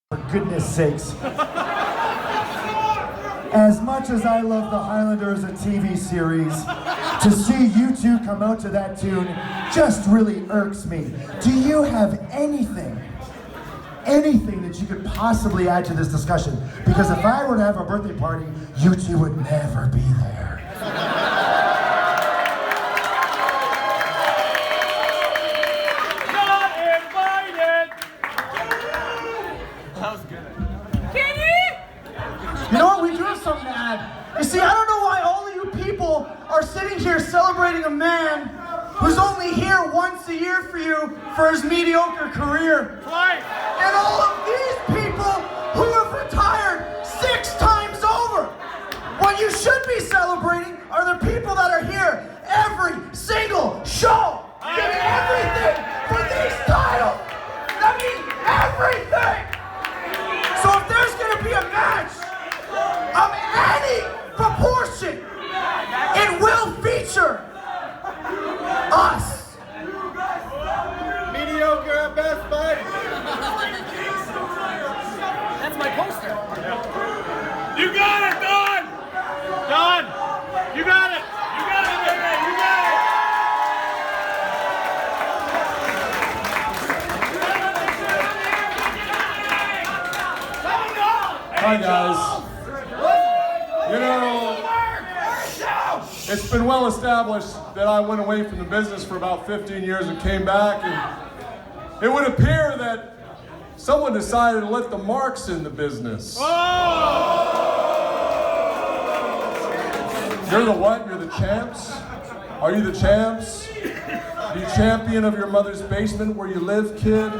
For goodness sakes. As much as I love the Highlanders, a TV series, to see you two come out to that tune just really irks me. Do you have anything that you could possibly add to this discussion? Because if I were to have a birthday party, you two would never be there. You know what? We do have something to add. You see, I don't know why all of you people are sitting here celebrating a man who's only here once a year for you for his mediocre career. Right. And all of these people who have retired 6 times over. What you should be celebrating are the people that are here every single show, giving everything for these titles. That means everything. So if there's going to be a match of any proportion, it will feature us. Mediocre at best, bud. That's my poster. You got it, Don! Don! You got it! You got it, baby! You got it! Hi guys. You know, it's been well established that I went away from the business for about 15 years and came back, and it would appear that someone decided to let the marks in the business. You're the what? You're the champs? Are you the champs? The champion of your mother's basement where you live, kid?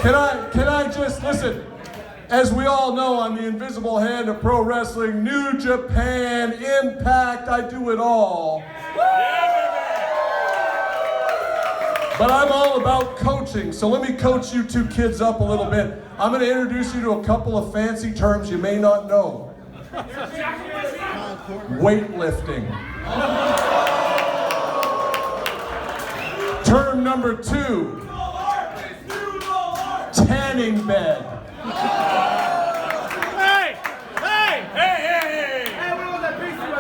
Can I just, listen, as we all know, I'm the invisible hand of pro wrestling, New Japan, Impact, I do it all. But I'm all about coaching, so let me coach you two kids up a little bit. I'm going to introduce you to a couple of fancy terms you may not know. Weightlifting. Term number 2. Tanning bed. Hey! Hey! Hey! Hey! Hey! What was that piece you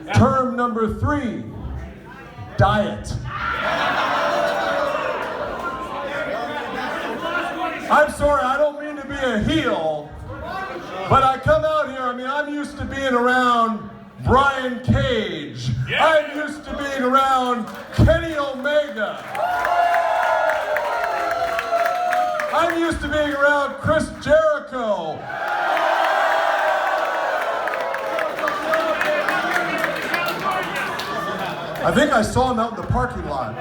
went Term number 3. Diet. I'm sorry, I don't mean a heel, but I come out here, I mean, I'm used to being around Brian Cage. Yeah. I'm used to being around Kenny Omega. I'm used to being around Chris Jericho. I think I saw him out in the parking lot.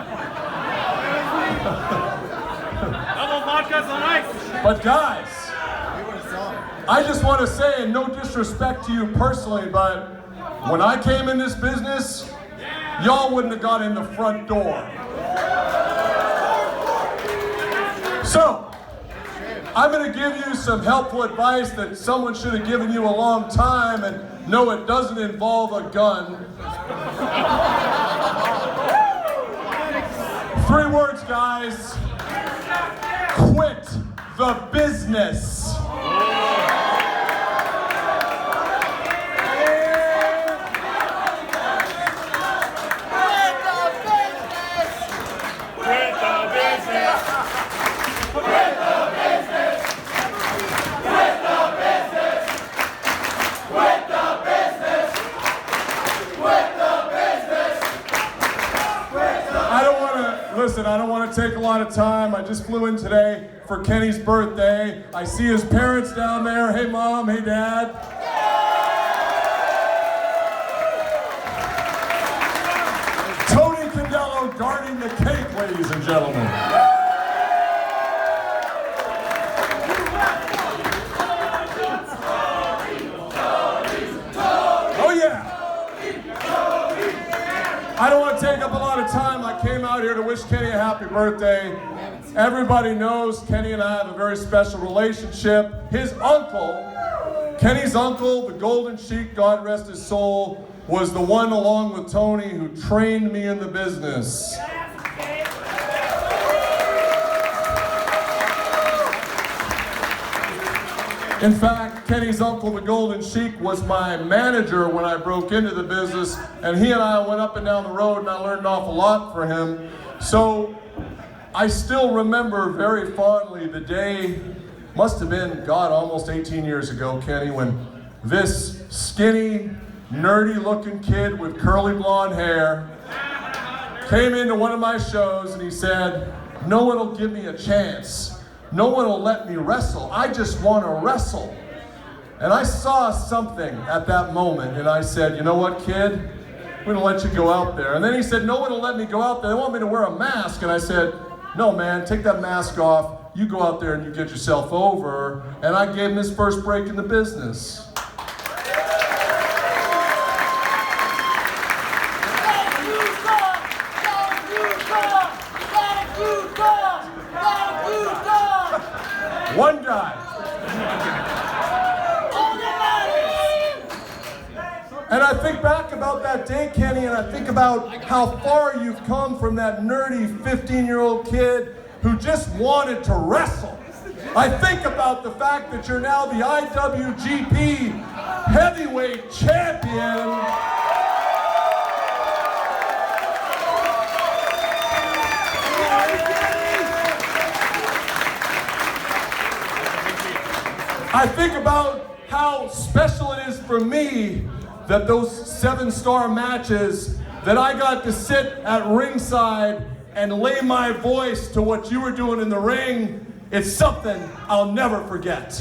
Double vodkas on ice. But guys, I just want to say, and no disrespect to you personally, but when I came in this business, y'all wouldn't have got in the front door. So, I'm going to give you some helpful advice that someone should have given you a long time, and no, it doesn't involve a gun. 3 words, guys. Quit the business. Listen, I don't want to take a lot of time. I just flew in today for Kenny's birthday. I see his parents down there. Hey, Mom. Hey, Dad. Tony Condello guarding the cake, ladies and gentlemen. Oh, yeah. I don't want to take up a lot of time. I came out here to wish Kenny a happy birthday. Everybody knows Kenny and I have a very special relationship. His uncle, Kenny's uncle, the Golden Sheik, God rest his soul, was the one along with Tony who trained me in the business. In fact, Kenny's uncle, the Golden Sheik, was my manager when I broke into the business, and he and I went up and down the road, and I learned an awful lot from him. So I still remember very fondly the day, must have been, God, almost 18 years ago, Kenny, when this skinny, nerdy-looking kid with curly blonde hair came into one of my shows, and he said, "No one will give me a chance. No one will let me wrestle. I just want to wrestle." And I saw something at that moment, and I said, "You know what, kid? I'm going to let you go out there." And then he said, "No one will let me go out there. They want me to wear a mask." And I said, "No, man, take that mask off. You go out there and you get yourself over." And I gave him his first break in the business. One guy. And I think back about that day, Kenny, and I think about how far you've come from that nerdy 15-year-old kid who just wanted to wrestle. I think about the fact that you're now the IWGP heavyweight champion. I think about how special it is for me that those 7-star matches that I got to sit at ringside and lay my voice to what you were doing in the ring. It's something I'll never forget.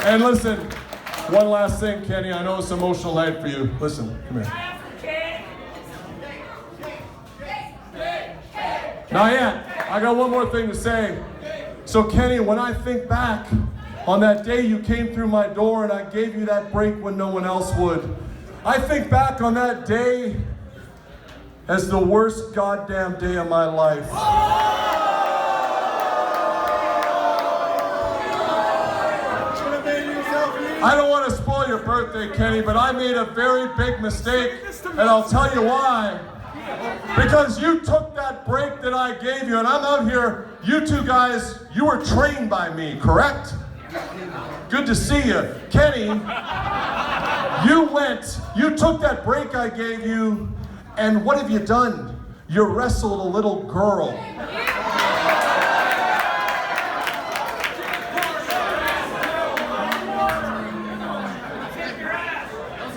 And listen, one last thing, Kenny. I know it's an emotional night for you. Listen, come here. Not yet. I got one more thing to say. So Kenny, when I think back on that day you came through my door and I gave you that break when no one else would, I think back on that day as the worst goddamn day of my life. I don't want to spoil your birthday, Kenny, but I made a very big mistake, and I'll tell you why. Because you took that break that I gave you, and I'm out here, you two guys, you were trained by me, correct? Good to see you. Kenny, you took that break I gave you, and what have you done? You wrestled a little girl.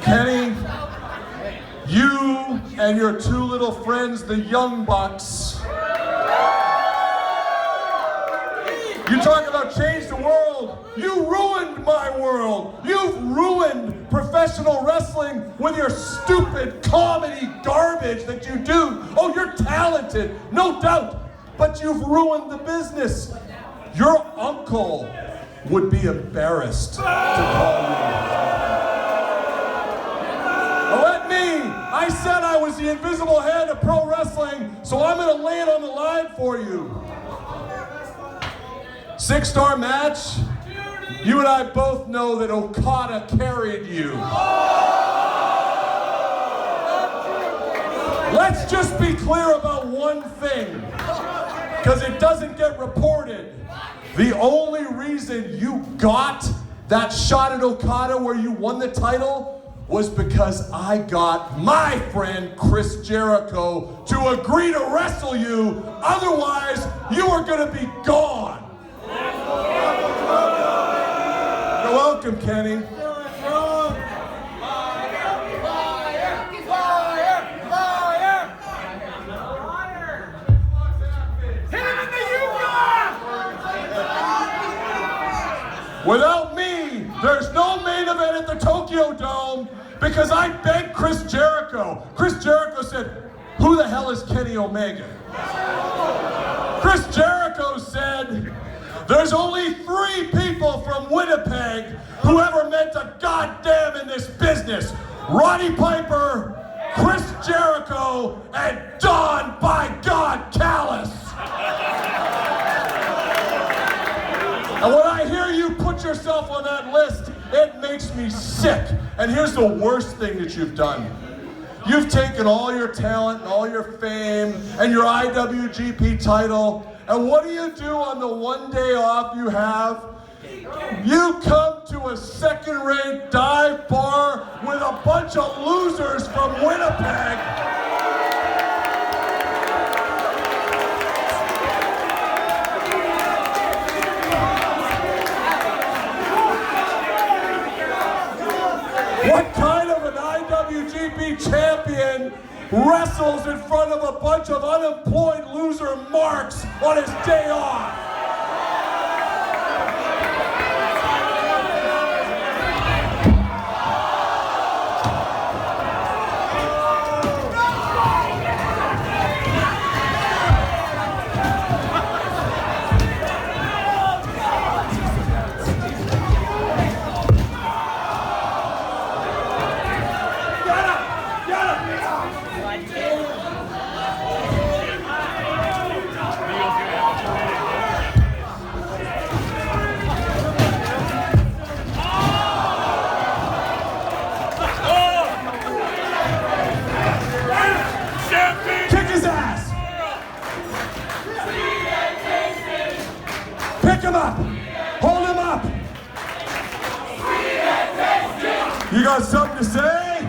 Kenny, you and your two little friends, the Young Bucks, you talk about change the world. You ruined my world. You've ruined professional wrestling with your stupid comedy garbage that you do. Oh, you're talented, no doubt, but you've ruined the business. Your uncle would be embarrassed to call you. Let me. I said I was the invisible hand of pro wrestling, so I'm going to lay it on the line for you. 6-star match. You and I both know that Okada carried you. Let's just be clear about one thing, because it doesn't get reported. The only reason you got that shot at Okada where you won the title was because I got my friend Chris Jericho to agree to wrestle you. Otherwise, you were going to be gone. You're welcome, Kenny. Without me, there's no main event at the Tokyo Dome because I begged Chris Jericho. Chris Jericho said, "Who the hell is Kenny Omega?" Chris Jericho said, "There's only 3 people from Winnipeg who ever meant a goddamn in this business. Roddy Piper, Chris Jericho, and Don, by God, Callis." And when I hear you put yourself on that list, it makes me sick. And here's the worst thing that you've done. You've taken all your talent and all your fame and your IWGP title, and what do you do on the one day off you have? You come to a second-rate dive bar with a bunch of losers from Winnipeg. What kind of an IWGP champion wrestles in front of a bunch of unemployed loser marks on his day off? Pick him up! Hold him up! You got something to say?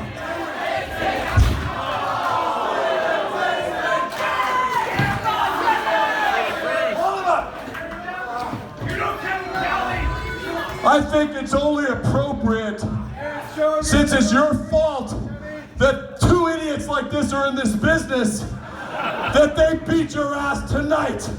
Hold him up! I think it's only appropriate, since it's your fault that 2 idiots like this are in this business, that they beat your ass tonight.